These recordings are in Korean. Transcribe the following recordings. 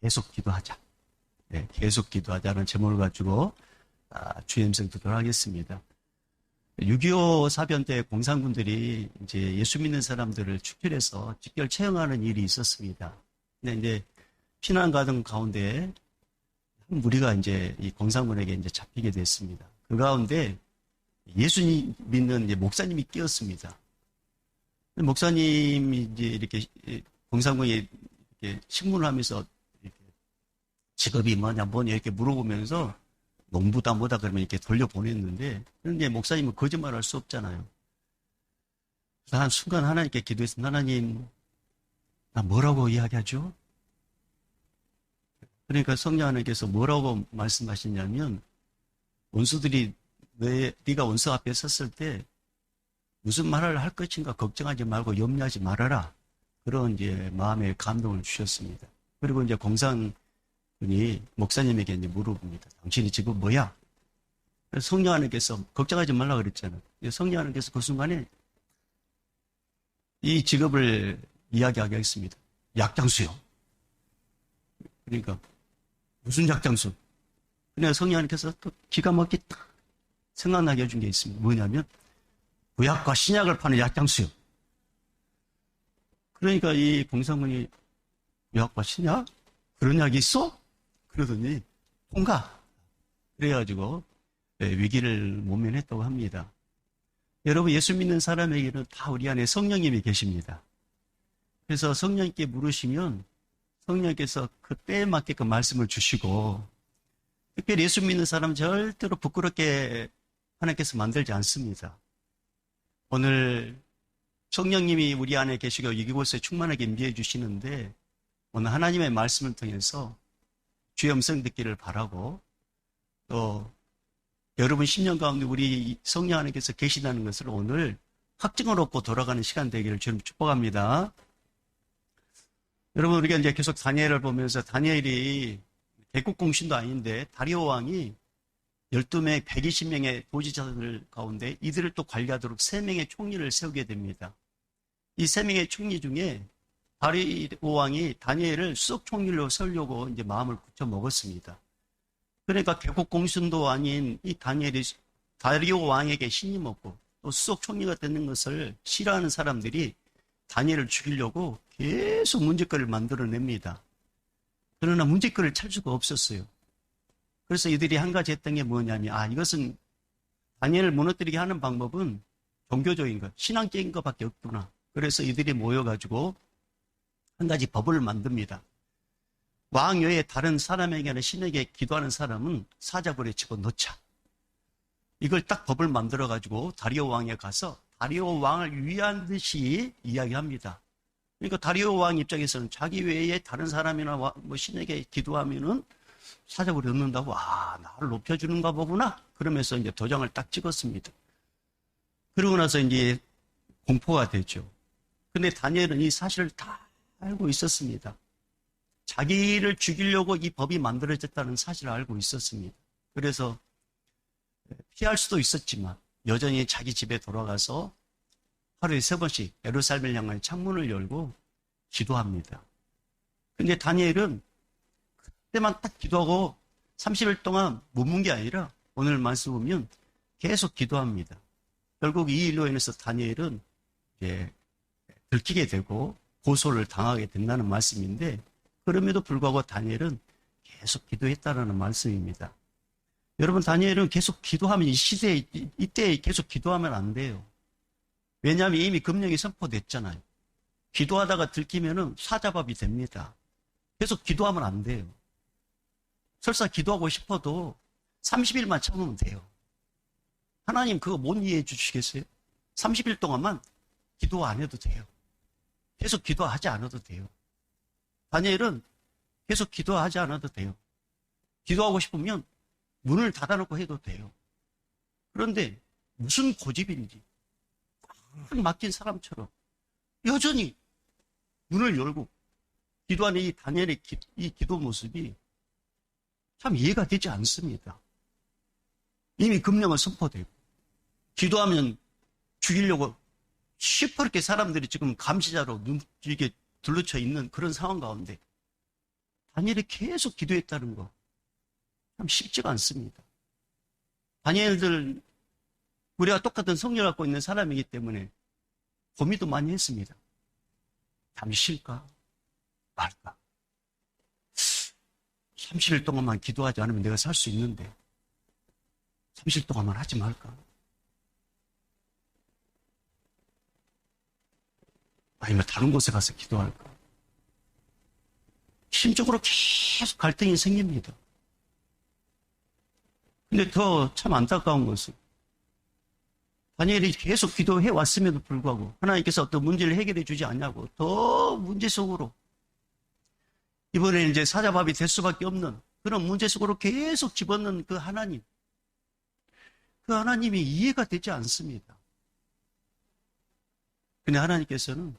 계속 기도하자. 네, 계속 기도하자는 제목을 가지고 주임성 듣도록 하겠습니다. 6.25 사변 때 공산군들이 이제 예수 믿는 사람들을 축출해서 직결 처형하는 일이 있었습니다. 근데 이제 피난 가던 가운데 한 무리가 이제 이 공산군에게 이제 잡히게 됐습니다. 그 가운데 예수님 믿는 이제 목사님이 끼었습니다. 목사님이 이제 이렇게 공산군이 이렇게 신문을 하면서 이렇게 직업이 뭐냐 이렇게 물어보면서 농부다 뭐다 그러면 이렇게 돌려보냈는데, 그런데 목사님은 거짓말할 수 없잖아요. 그래서 한 순간 하나님께 기도했습니다. 하나님, 나 뭐라고 이야기하죠? 그러니까 성령 하나님께서 뭐라고 말씀하시냐면, 원수들이 네가 원수 앞에 섰을 때 무슨 말을 할 것인가 걱정하지 말고 염려하지 말아라. 그런 이제 마음의 감동을 주셨습니다. 그리고 이제 공산군이 목사님에게 이제 물어봅니다. 당신이 지금 뭐야? 성령 하나님께서 걱정하지 말라 그랬잖아요. 성령 하나님께서 그 순간에 이 직업을 이야기하게 했습니다. 약장수요. 그러니까 무슨 약장수? 그러니까 성령 하나님께서 또 기가 막히게 딱 생각나게 해준 게 있습니다. 뭐냐면 구약과 신약을 파는 약장수요. 그러니까 이 공산군이 구약과 신약? 그런 약이 있어? 그러더니 통과. 그래가지고 위기를 모면했다고 합니다. 여러분, 예수 믿는 사람에게는 다 우리 안에 성령님이 계십니다. 그래서 성령님께 물으시면 성령님께서 그 때에 맞게끔 말씀을 주시고, 특별히 예수 믿는 사람은 절대로 부끄럽게 하나님께서 만들지 않습니다. 오늘 성령님이 우리 안에 계시고 이곳에 충만하게 임재해 주시는데, 오늘 하나님의 말씀을 통해서 주의 음성 듣기를 바라고, 또 여러분 10년 가운데 우리 성령 하나님께서 계시다는 것을 오늘 확증을 얻고 돌아가는 시간 되기를 주님 축복합니다. 여러분, 우리가 이제 계속 다니엘을 보면서, 다니엘이 개국공신도 아닌데 다리오 왕이 12명, 120명의 보지자들 가운데 이들을 또 관리하도록 3명의 총리를 세우게 됩니다. 이 3명의 총리 중에 다리오 왕이 다니엘을 수석 총리로 세우려고 이제 마음을 굳혀 먹었습니다. 그러니까 개국공신도 아닌 이 다니엘이 다리오 왕에게 신임 얻고 또 수석 총리가 되는 것을 싫어하는 사람들이 다니엘을 죽이려고 계속 문제거리를 만들어냅니다. 그러나 문제거리를 찾을 수가 없었어요. 그래서 이들이 한 가지 했던 게 뭐냐면, 이것은 다니엘을 무너뜨리게 하는 방법은 종교적인 것, 신앙적인 것밖에 없구나. 그래서 이들이 모여가지고 한 가지 법을 만듭니다. 왕 외에 다른 사람에게나 신에게 기도하는 사람은 사자굴에 집어넣자. 이걸 딱 법을 만들어가지고 다리오 왕에 가서 다리오 왕을 위한 듯이 이야기합니다. 그러니까 다리오 왕 입장에서는 자기 외에 다른 사람이나 뭐 신에게 기도하면은 사자굴에 넣는다고, 나를 높여주는가 보구나. 그러면서 이제 도장을 딱 찍었습니다. 그러고 나서 이제 공포가 되죠. 근데 다니엘은 이 사실을 다 알고 있었습니다. 자기를 죽이려고 이 법이 만들어졌다는 사실을 알고 있었습니다. 그래서 피할 수도 있었지만 여전히 자기 집에 돌아가서 하루에 3번씩 예루살렘을 향한 창문을 열고 기도합니다. 근데 다니엘은 그때만 딱 기도하고 30일 동안 머문 게 아니라 오늘 말씀 보면 계속 기도합니다. 결국 이 일로 인해서 다니엘은 들키게 되고 고소를 당하게 된다는 말씀인데, 그럼에도 불구하고 다니엘은 계속 기도했다라는 말씀입니다. 여러분, 다니엘은 계속 기도하면 이 시대에, 이때 계속 기도하면 안 돼요. 왜냐하면 이미 금령이 선포됐잖아요. 기도하다가 들키면은 사자밥이 됩니다. 계속 기도하면 안 돼요. 설사 기도하고 싶어도 30일만 참으면 돼요. 하나님 그거 못 이해해 주시겠어요? 30일 동안만 기도 안 해도 돼요. 계속 기도하지 않아도 돼요. 다니엘은 계속 기도하지 않아도 돼요. 기도하고 싶으면 문을 닫아놓고 해도 돼요. 그런데 무슨 고집인지 딱 막힌 사람처럼 여전히 문을 열고 기도하는 이 다니엘의 이 기도 모습이 참 이해가 되지 않습니다. 이미 금령은 선포되고 기도하면 죽이려고 시퍼렇게 사람들이 지금 감시자로 이게 둘러쳐 있는 그런 상황 가운데 다니엘이 계속 기도했다는 거 참 쉽지가 않습니다. 다니엘들 우리가 똑같은 성령을 갖고 있는 사람이기 때문에 고민도 많이 했습니다. 잠시 쉴까 말까. 30일 동안만 기도하지 않으면 내가 살 수 있는데 30일 동안만 하지 말까. 아니면 다른 곳에 가서 기도할까. 심적으로 계속 갈등이 생깁니다. 근데 더 참 안타까운 것은 다니엘이 계속 기도해 왔음에도 불구하고 하나님께서 어떤 문제를 해결해 주지 않냐고 더 문제 속으로 이번에 이제 사자밥이 될 수밖에 없는 그런 문제 속으로 계속 집어넣는 그 하나님. 그 하나님이 이해가 되지 않습니다. 근데 하나님께서는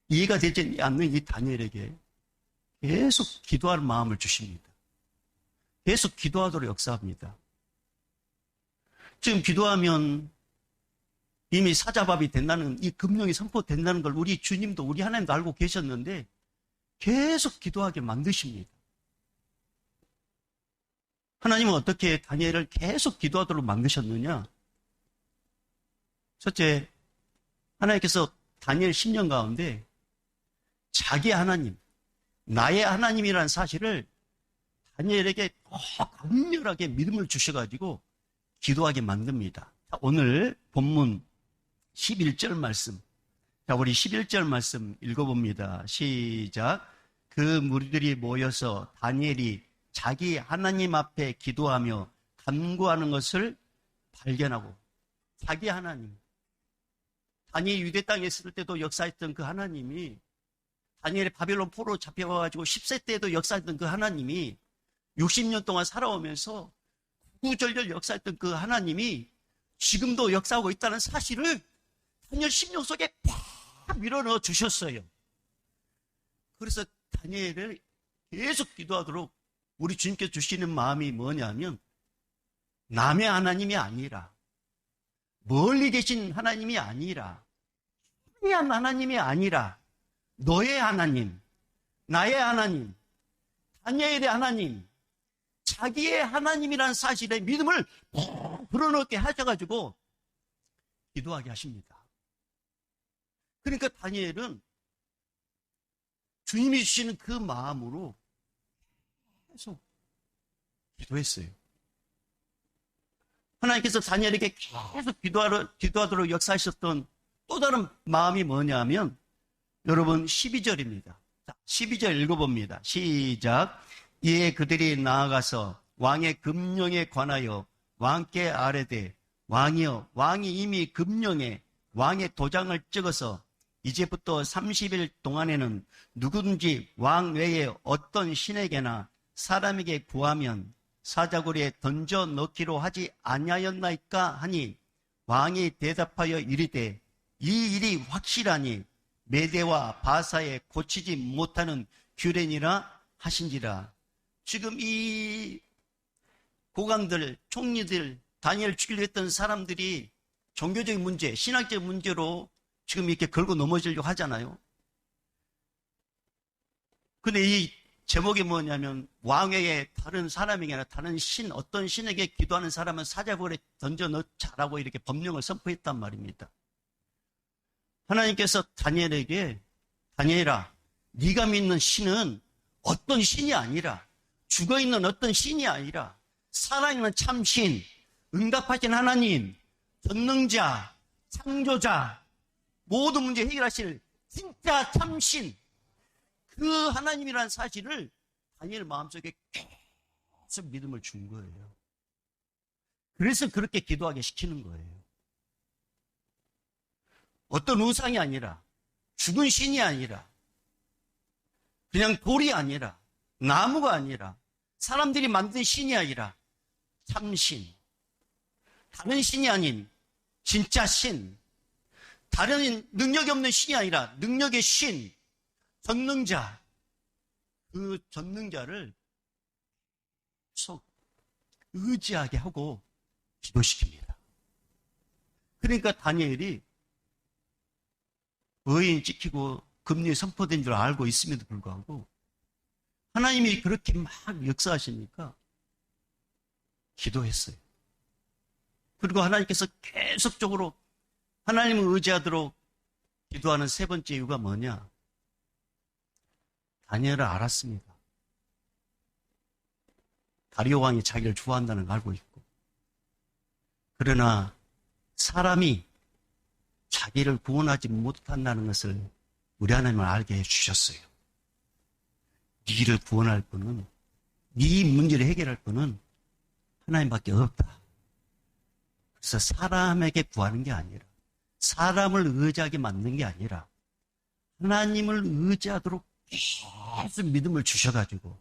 이해가 되지 않는 이 다니엘에게 계속 기도할 마음을 주십니다. 계속 기도하도록 역사합니다. 지금 기도하면 이미 사자밥이 된다는 이 금령이 선포된다는 걸 우리 주님도 우리 하나님도 알고 계셨는데 계속 기도하게 만드십니다. 하나님은 어떻게 다니엘을 계속 기도하도록 만드셨느냐? 첫째, 하나님께서 다니엘 10년 가운데 자기 하나님, 나의 하나님이라는 사실을 다니엘에게 강렬하게 믿음을 주셔가지고 기도하게 만듭니다. 자, 오늘 본문 11절 말씀. 자, 우리 11절 말씀 읽어봅니다. 시작. 그 무리들이 모여서 다니엘이 자기 하나님 앞에 기도하며 간구하는 것을 발견하고, 자기 하나님, 다니엘 유대 땅에 있을 때도 역사했던 그 하나님이, 다니엘이 바벨론 포로 잡혀가지고 10세 때도 역사했던 그 하나님이 60년 동안 살아오면서 구구절절 역사했던 그 하나님이 지금도 역사하고 있다는 사실을 다니엘 10년 속에 팍 밀어넣어 주셨어요. 그래서 다니엘을 계속 기도하도록 우리 주님께서 주시는 마음이 뭐냐면 남의 하나님이 아니라, 멀리 계신 하나님이 아니라, 희미한 하나님이 아니라 너의 하나님, 나의 하나님, 다니엘의 하나님, 자기의 하나님이라는 사실에 믿음을 불어넣게 하셔가지고 기도하게 하십니다. 그러니까 다니엘은 주님이 주시는 그 마음으로 계속 기도했어요. 하나님께서 다니엘에게 계속 기도하도록 역사하셨던 또 다른 마음이 뭐냐면 여러분 12절입니다. 자, 12절 읽어봅니다. 시작. 이에 그들이 나아가서 왕의 금령에 관하여 왕께 아뢰되 왕이여, 왕이 이미 금령에 왕의 도장을 찍어서 이제부터 30일 동안에는 누구든지 왕 외에 어떤 신에게나 사람에게 구하면 사자굴에 던져 넣기로 하지 아니하였나이까 하니 왕이 대답하여 이르되 이 일이 확실하니 메대와 바사에 고치지 못하는 규례니라 하신지라. 지금 이 고관들, 총리들, 다니엘 죽이려 했던 사람들이 종교적인 문제, 신학적 문제로 지금 이렇게 걸고 넘어지려고 하잖아요. 근데 이 제목이 뭐냐면 왕외에 다른 사람에게나 다른 신, 어떤 신에게 기도하는 사람은 사자굴에 던져 넣자라고 이렇게 법령을 선포했단 말입니다. 하나님께서 다니엘에게 다니엘아, 네가 믿는 신은 어떤 신이 아니라, 죽어있는 어떤 신이 아니라 살아있는 참신, 응답하신 하나님, 전능자, 창조자, 모든 문제 해결하실 진짜 참신, 그 하나님이라는 사실을 다니엘 마음속에 계속 믿음을 준 거예요. 그래서 그렇게 기도하게 시키는 거예요. 어떤 우상이 아니라, 죽은 신이 아니라, 그냥 돌이 아니라, 나무가 아니라, 사람들이 만든 신이 아니라 참신, 다른 신이 아닌 진짜 신, 다른 능력이 없는 신이 아니라 능력의 신, 전능자, 그 전능자를 계속 의지하게 하고 기도시킵니다. 그러니까 다니엘이 의인 찍히고 금리 선포된 줄 알고 있음에도 불구하고 하나님이 그렇게 막 역사하시니까 기도했어요. 그리고 하나님께서 계속적으로 하나님을 의지하도록 기도하는 세 번째 이유가 뭐냐? 다니엘을 알았습니다. 다리오 왕이 자기를 좋아한다는 걸 알고 있고, 그러나 사람이 자기를 구원하지 못한다는 것을 우리 하나님을 알게 해주셨어요. 네를 구원할 분은, 네 문제를 해결할 분은 하나님밖에 없다. 그래서 사람에게 구하는 게 아니라, 사람을 의지하게 만든 게 아니라 하나님을 의지하도록 계속 믿음을 주셔가지고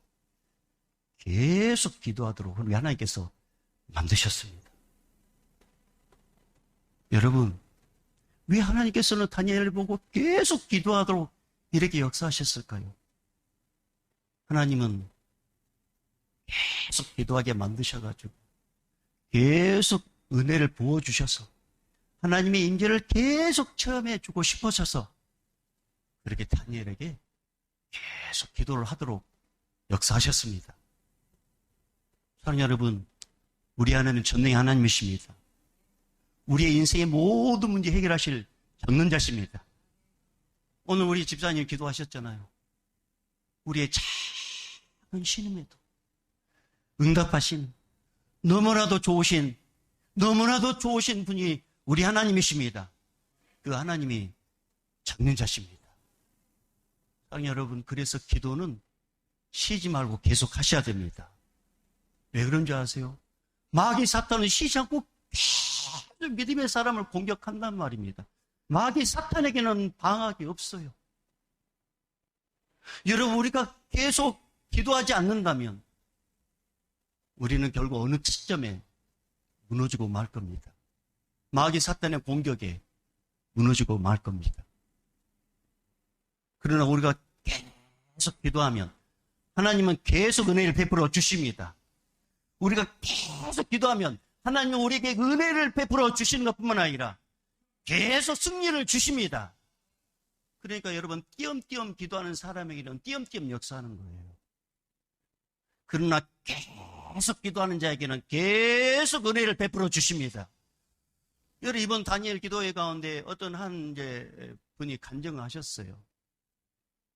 계속 기도하도록 우리 하나님께서 만드셨습니다. 여러분, 왜 하나님께서는 다니엘을 보고 계속 기도하도록 이렇게 역사하셨을까요? 하나님은 계속 기도하게 만드셔가지고 계속 은혜를 부어주셔서 하나님의 임재를 계속 체험해주고 싶으셔서 그렇게 다니엘에게 계속 기도를 하도록 역사하셨습니다. 사랑하는 여러분, 우리 하나님은 전능의 하나님이십니다. 우리의 인생의 모든 문제 해결하실 전능자십니다. 오늘 우리 집사님 기도하셨잖아요. 우리의 작은 신음에도 응답하신 너무나도 좋으신 분이 우리 하나님이십니다. 그 하나님이 전능자십니다. 사랑하는 여러분, 그래서 기도는 쉬지 말고 계속 하셔야 됩니다. 왜 그런 줄 아세요? 마귀 사탄은 쉬지 않고 계속 믿음의 사람을 공격한단 말입니다. 마귀 사탄에게는 방학이 없어요. 여러분, 우리가 계속 기도하지 않는다면 우리는 결국 어느 시점에 무너지고 말 겁니다. 마귀 사탄의 공격에 무너지고 말 겁니다. 그러나 우리가 계속 기도하면 하나님은 계속 은혜를 베풀어 주십니다. 우리가 계속 기도하면 하나님은 우리에게 은혜를 베풀어 주시는 것뿐만 아니라 계속 승리를 주십니다. 그러니까 여러분, 띄엄띄엄 기도하는 사람에게는 띄엄띄엄 역사하는 거예요. 그러나 계속 기도하는 자에게는 계속 은혜를 베풀어 주십니다. 여러분, 이번 다니엘 기도회 가운데 어떤 한 분이 간증을 하셨어요.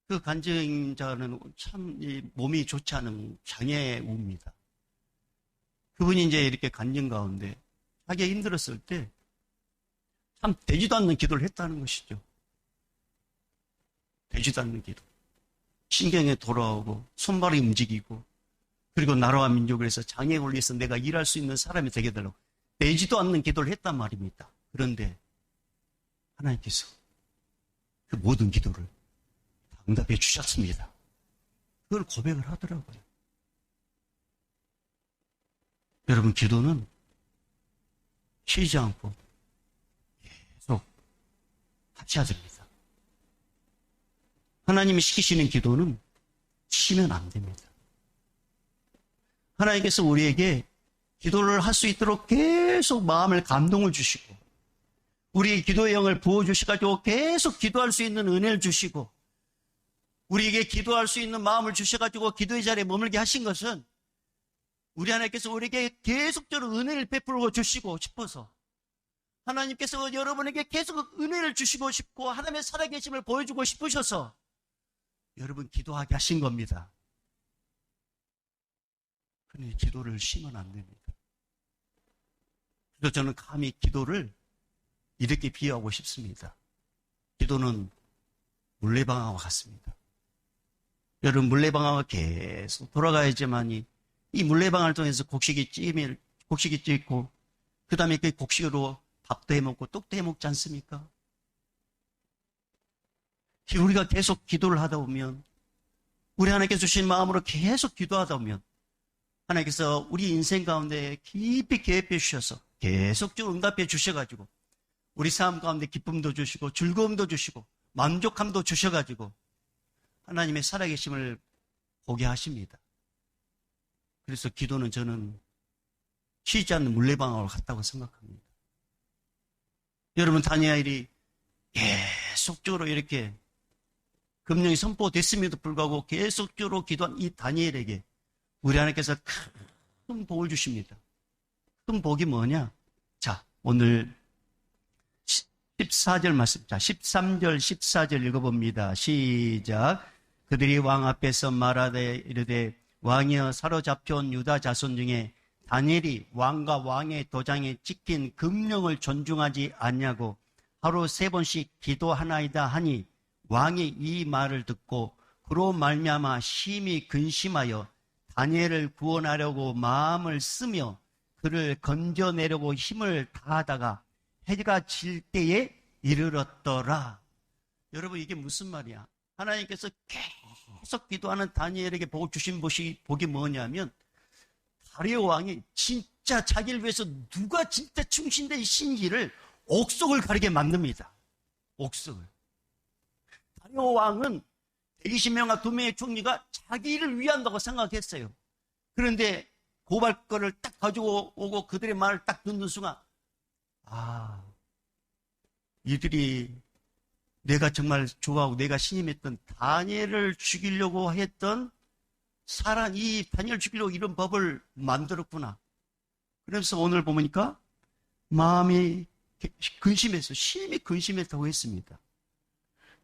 그 간증자는 참 몸이 좋지 않은 장애우입니다. 그분이 이렇게 간증 가운데 자기가 힘들었을 때 참 되지도 않는 기도를 했다는 것이죠. 되지도 않는 기도. 신경에 돌아오고 손발이 움직이고 그리고 나라와 민족을 위해서 장애에 걸려서 내가 일할 수 있는 사람이 되게 되려고 되지도 않는 기도를 했단 말입니다. 그런데 하나님께서 그 모든 기도를 응답해 주셨습니다. 그걸 고백을 하더라고요. 여러분, 기도는 쉬지 않고 계속 하셔야 됩니다. 하나님이 시키시는 기도는 쉬면 안 됩니다. 하나님께서 우리에게 기도를 할 수 있도록 계속 마음을 감동을 주시고 우리의 기도의 영을 부어주셔가지고 계속 기도할 수 있는 은혜를 주시고 우리에게 기도할 수 있는 마음을 주셔가지고 기도의 자리에 머물게 하신 것은 우리 하나님께서 우리에게 계속적으로 은혜를 베풀어 주시고 싶어서 하나님께서 여러분에게 계속 은혜를 주시고 싶고 하나님의 살아계심을 보여주고 싶으셔서 여러분 기도하게 하신 겁니다. 그러니 기도를 쉬면 안 됩니다. 그래서 저는 감히 기도를 이렇게 비유하고 싶습니다. 기도는 물레방아와 같습니다. 여러분, 물레방아가 계속 돌아가야지만이 이 물레방아를 통해서 곡식이 찌고 그 다음에 그 곡식으로 밥도 해먹고 떡도 해먹지 않습니까? 우리가 계속 기도를 하다 보면 우리 하나님께서 주신 마음으로 계속 기도하다 보면 하나님께서 우리 인생 가운데 깊이 개입해 주셔서 계속적으로 응답해 주셔가지고 우리 삶 가운데 기쁨도 주시고 즐거움도 주시고 만족함도 주셔가지고 하나님의 살아계심을 보게 하십니다. 그래서 기도는 저는 쉬지 않는 물레방아와 같다고 생각합니다. 여러분, 다니엘이 계속적으로 이렇게 금령이 선포됐음에도 불구하고 계속적으로 기도한 이 다니엘에게 우리 하나님께서 큰 복을 주십니다. 큰 복이 뭐냐? 자, 오늘 14절 말씀, 자, 13절, 14절 읽어봅니다. 시작. 그들이 왕 앞에서 말하되 이르되 왕이여 사로잡혀온 유다 자손 중에 다니엘이 왕과 왕의 도장에 찍힌 금령을 존중하지 않냐고 하루 3번씩 기도하나이다 하니 왕이 이 말을 듣고 그로 말미암아 심히 근심하여 다니엘을 구원하려고 마음을 쓰며 그를 건져내려고 힘을 다하다가 해가 질 때에 이르렀더라. 여러분, 이게 무슨 말이야? 하나님께서 계속 기도하는 다니엘에게 복을 주신 복이 뭐냐면 다리오 왕이 진짜 자기를 위해서 누가 진짜 충신된 신지를 옥석을 가리게 만듭니다. 옥석을. 다리오 왕은 120명과 2명의 총리가 자기를 위한다고 생각했어요. 그런데 고발권을 딱 가지고 오고 그들의 말을 딱 듣는 순간 이들이 내가 정말 좋아하고 내가 신임했던 다니엘을 죽이려고 했던 이 다니엘을 죽이려고 이런 법을 만들었구나. 그래서 오늘 보니까 마음이 근심해서 심히 근심했다고 했습니다.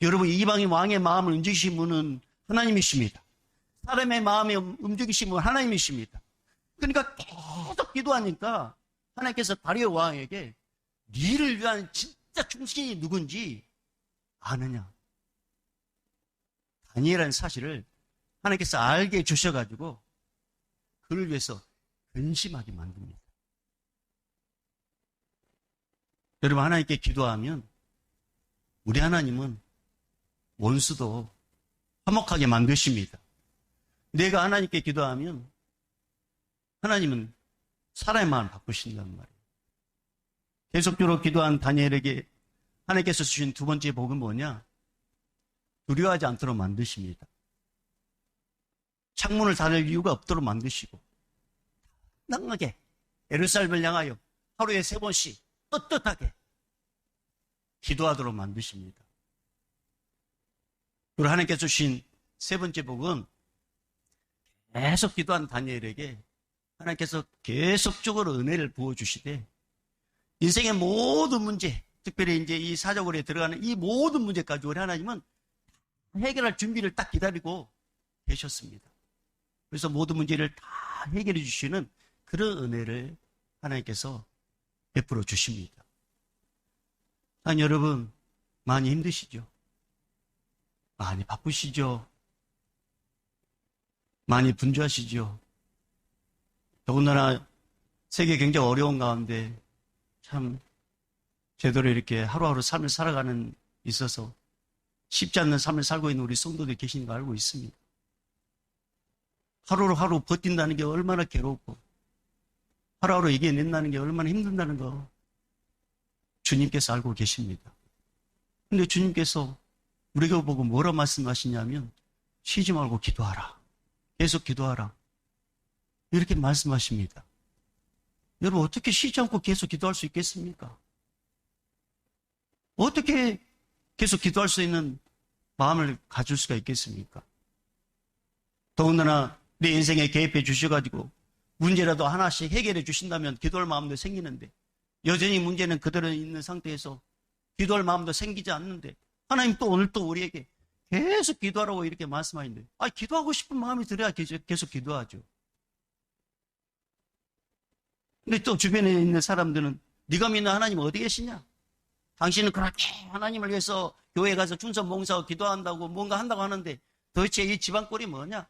여러분, 이방인 왕의 마음을 움직이신 분은 하나님이십니다. 사람의 마음에 움직이신 분은 하나님이십니다. 그러니까 계속 기도하니까 하나님께서 다리오 왕에게 니를 위한 진짜 충신이 누군지 아느냐? 다니엘이라는 사실을 하나님께서 알게 해주셔가지고 그를 위해서 근심하게 만듭니다. 여러분, 하나님께 기도하면 우리 하나님은 원수도 화목하게 만드십니다. 내가 하나님께 기도하면 하나님은 사람의 마음을 바꾸신단 말이에요. 계속적으로 기도한 다니엘에게 하나님께서 주신 두 번째 복은 뭐냐? 두려워하지 않도록 만드십니다. 창문을 닫을 이유가 없도록 만드시고 당당하게 예루살렘을 향하여 하루에 3번씩 떳떳하게 기도하도록 만드십니다. 그리고 하나님께서 주신 세 번째 복은 계속 기도한 다니엘에게 하나님께서 계속적으로 은혜를 부어주시되 인생의 모든 문제, 특별히 이제 이 사적으로 들어가는 이 모든 문제까지 우리 하나님은 해결할 준비를 딱 기다리고 계셨습니다. 그래서 모든 문제를 다 해결해 주시는 그런 은혜를 하나님께서 베풀어 주십니다. 아니, 여러분, 많이 힘드시죠? 많이 바쁘시죠? 많이 분주하시죠? 더군다나 세계 굉장히 어려운 가운데 참 제대로 이렇게 하루하루 삶을 살아가는 있어서 쉽지 않는 삶을 살고 있는 우리 성도들이 계시는 거 알고 있습니다. 하루하루 버틴다는 게 얼마나 괴롭고 하루하루 이겨낸다는 게 얼마나 힘든다는 거 주님께서 알고 계십니다. 근데 주님께서 우리가 보고 뭐라 말씀하시냐면 쉬지 말고 기도하라. 계속 기도하라. 이렇게 말씀하십니다. 여러분, 어떻게 쉬지 않고 계속 기도할 수 있겠습니까? 어떻게 계속 기도할 수 있는 마음을 가질 수가 있겠습니까? 더군다나 내 인생에 개입해 주셔가지고 문제라도 하나씩 해결해 주신다면 기도할 마음도 생기는데 여전히 문제는 그대로 있는 상태에서 기도할 마음도 생기지 않는데 하나님 또 오늘 또 우리에게 계속 기도하라고 이렇게 말씀하시는데 기도하고 싶은 마음이 들어야 계속 기도하죠. 근데 또 주변에 있는 사람들은 네가 믿는 하나님 어디 계시냐? 당신은 그렇게 하나님을 위해서 교회에 가서 충성 봉사하고 기도한다고 뭔가 한다고 하는데 도대체 이 집안 꼴이 뭐냐?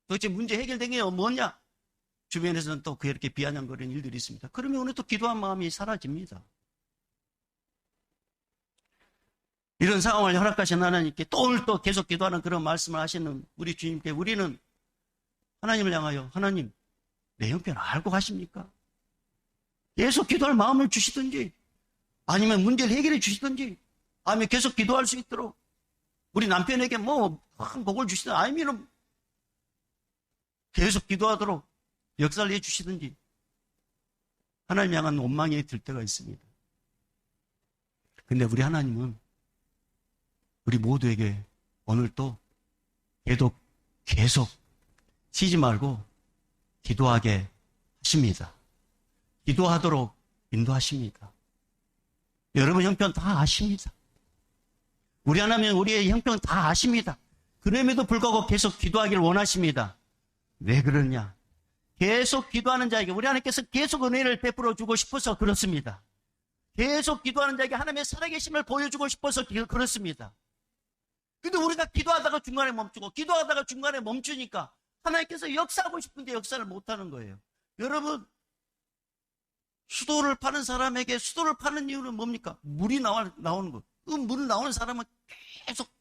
도대체 문제 해결된 게 뭐냐? 주변에서는 또 그렇게 비아냥거리는 일들이 있습니다. 그러면 오늘 또 기도한 마음이 사라집니다. 이런 상황을 허락하신 하나님께 또 오늘 또 계속 기도하는 그런 말씀을 하시는 우리 주님께 우리는 하나님을 향하여 하나님, 내 형편 알고 가십니까? 계속 기도할 마음을 주시든지 아니면 문제를 해결해 주시든지 아니면 계속 기도할 수 있도록 우리 남편에게 큰 복을 주시든지 아니면 계속 기도하도록 역사를 해주시든지 하나님 향한 원망이 들 때가 있습니다. 근데 우리 하나님은 우리 모두에게 오늘도 계속 쉬지 말고 기도하게 하십니다. 기도하도록 인도하십니다. 여러분 형편 다 아십니다. 우리 하나님 우리의 형편 다 아십니다. 그럼에도 불구하고 계속 기도하기를 원하십니다. 왜 그러냐? 계속 기도하는 자에게 우리 하나님께서 계속 은혜를 베풀어 주고 싶어서 그렇습니다. 계속 기도하는 자에게 하나님의 살아계심을 보여주고 싶어서 그렇습니다. 근데 우리가 기도하다가 중간에 멈추고 기도하다가 중간에 멈추니까 하나님께서 역사하고 싶은데 역사를 못하는 거예요. 여러분, 수도를 파는 사람에게 수도를 파는 이유는 뭡니까? 물이 나오는 것. 그 물 나오는 사람은 계속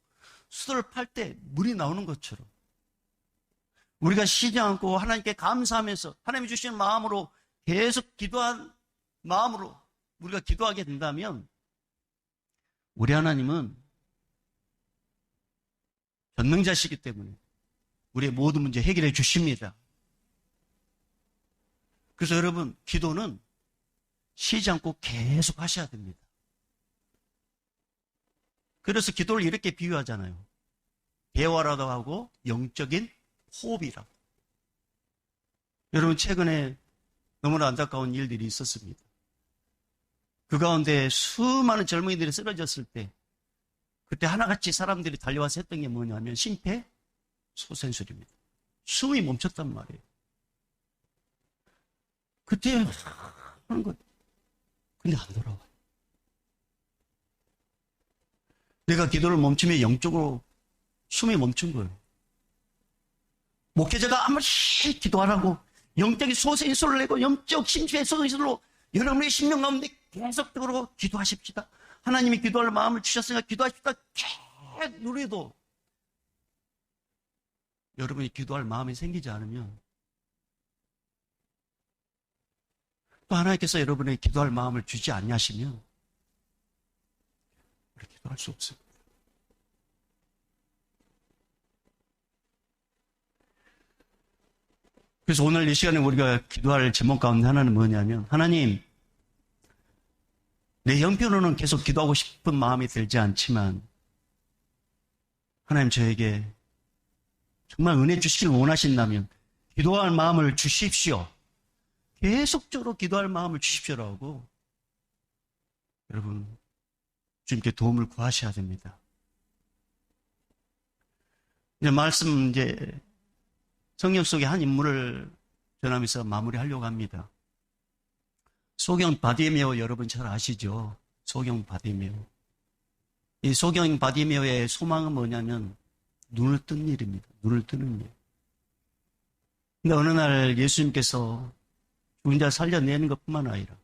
수도를 팔 때 물이 나오는 것처럼 우리가 쉬지 않고 하나님께 감사하면서 하나님이 주시는 마음으로 계속 기도한 마음으로 우리가 기도하게 된다면 우리 하나님은 전능자시기 때문에 우리의 모든 문제 해결해 주십니다. 그래서 여러분, 기도는 쉬지 않고 계속 하셔야 됩니다. 그래서 기도를 이렇게 비유하잖아요. 대화라도 하고 영적인 호흡이라고. 여러분, 최근에 너무나 안타까운 일들이 있었습니다. 그 가운데 수많은 젊은이들이 쓰러졌을 때 그때 하나같이 사람들이 달려와서 했던 게 뭐냐면 심폐소생술입니다. 숨이 멈췄단 말이에요. 그때 하는 거예요. 근데 안 돌아와요. 내가 기도를 멈추면 영적으로 숨이 멈춘 거예요. 목회자가 아무리 기도하라고 영적인 소생술을 내고 영적 심폐소생술로 여러분의 심령 가운데 계속적으로 기도하십시다. 하나님이 기도할 마음을 주셨으니까 기도하십시다. 계속 누려도 여러분이 기도할 마음이 생기지 않으면 또 하나님께서 여러분에게 기도할 마음을 주지 않냐시면 우리 기도할 수 없습니다. 그래서 오늘 이 시간에 우리가 기도할 제목 가운데 하나는 뭐냐면 하나님, 내 형편으로는 계속 기도하고 싶은 마음이 들지 않지만 하나님 저에게 정말 은혜 주시길 원하신다면 기도할 마음을 주십시오. 계속적으로 기도할 마음을 주십시오라고 여러분 주님께 도움을 구하셔야 됩니다. 이제 성경 속의 한 인물을 전하면서 마무리하려고 합니다. 소경 바디메오 여러분 잘 아시죠? 소경 바디메오. 이 소경 바디메오의 소망은 뭐냐면 눈을 뜬 일입니다. 눈을 뜨는 일. 근데 어느 날 예수님께서 죽은 자 살려내는 것뿐만 아니라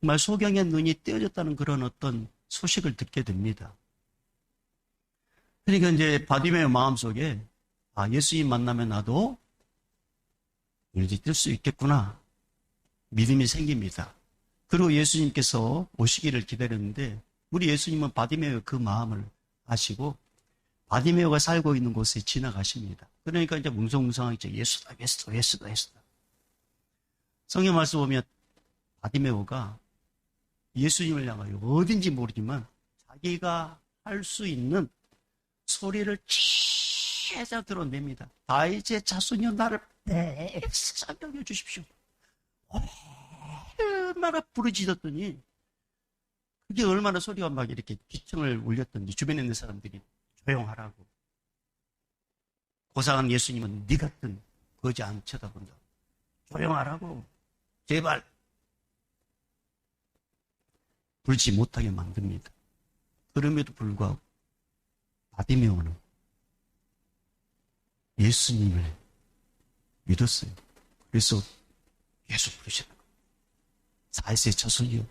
정말 소경의 눈이 떼어졌다는 그런 어떤 소식을 듣게 됩니다. 그러니까 이제 바디메오 마음속에 예수님 만나면 나도 눈이 뜰 수 있겠구나 믿음이 생깁니다. 그리고 예수님께서 오시기를 기다렸는데 우리 예수님은 바디메오의 그 마음을 아시고 바디메오가 살고 있는 곳에 지나가십니다. 그러니까 이제 뭉성뭉성하게 예수다. 성경 말씀 보면 바디메오가 예수님을 향하여 어딘지 모르지만 자기가 할 수 있는 소리를 계속 드러냅니다. 다윗의 자손이여 나를 백세상 여겨주십시오. 얼마나 부르짖었더니 그게 얼마나 소리가 막 이렇게 기청을 울렸던지 주변에 있는 사람들이 조용하라고. 고상한 예수님은 네 같은 거지 안 쳐다본다. 조용하라고. 제발. 불지 못하게 만듭니다. 그럼에도 불구하고 바디메오는 예수님을 믿었어요. 그래서 계속 부르시는 거예요. 4세의 자손이요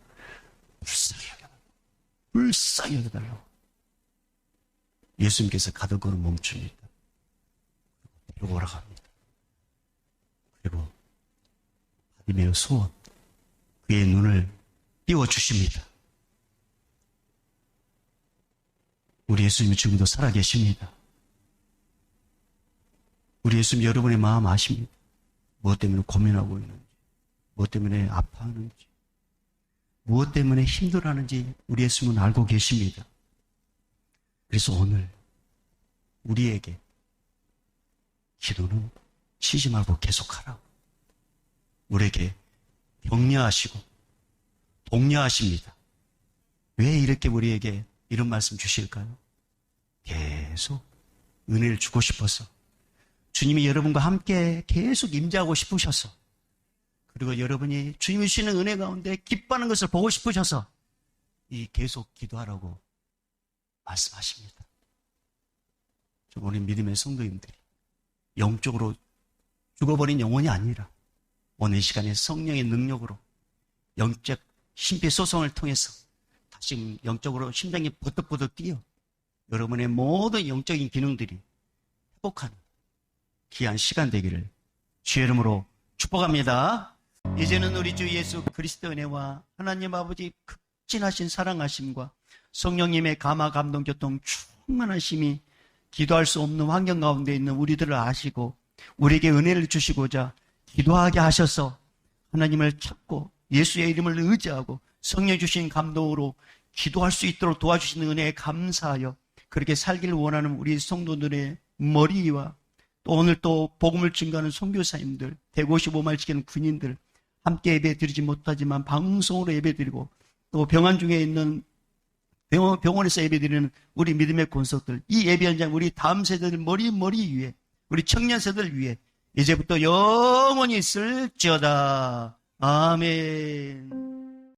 불쌍히 여겨달라고. 예수님께서 가던 걸음 멈춥니다. 그리고 오라갑니다. 그리고 바디메오 소원, 그의 눈을 띄워주십니다. 우리 예수님은 지금도 살아계십니다. 우리 예수님 여러분의 마음 아십니다. 무엇 때문에 고민하고 있는지, 무엇 때문에 아파하는지, 무엇 때문에 힘들어하는지 우리 예수님은 알고 계십니다. 그래서 오늘 우리에게 기도는 쉬지 말고 계속하라고. 우리에게 격려하시고 독려하십니다. 왜 이렇게 우리에게 이런 말씀 주실까요? 계속 은혜를 주고 싶어서, 주님이 여러분과 함께 계속 임재하고 싶으셔서, 그리고 여러분이 주님이 주시는 은혜 가운데 기뻐하는 것을 보고 싶으셔서 이 계속 기도하라고 말씀하십니다. 우리 믿음의 성도님들이 영적으로 죽어버린 영혼이 아니라 오늘 이 시간에 성령의 능력으로 영적 심폐소생을 통해서 다시 영적으로 심장이 버덕버덕 뛰어 여러분의 모든 영적인 기능들이 회복하는 귀한 시간 되기를 주의 이름으로 축복합니다. 이제는 우리 주 예수 그리스도의 은혜와 하나님 아버지 극진하신 사랑하심과 성령님의 감화 감동 교통 충만하심이 기도할 수 없는 환경 가운데 있는 우리들을 아시고 우리에게 은혜를 주시고자 기도하게 하셔서 하나님을 찾고 예수의 이름을 의지하고 성령 주신 감동으로 기도할 수 있도록 도와주시는 은혜에 감사하여 그렇게 살기를 원하는 우리 성도들의 머리와 또 오늘 또 복음을 증거하는 선교사님들, 155마일 지키는 군인들 함께 예배 드리지 못하지만 방송으로 예배 드리고 또 병원 중에 있는 병원에서 예배 드리는 우리 믿음의 권속들, 이 예배 현장 우리 다음 세대들 머리 위에, 우리 청년 세대들 위에 이제부터 영원히 있을지어다. 아멘.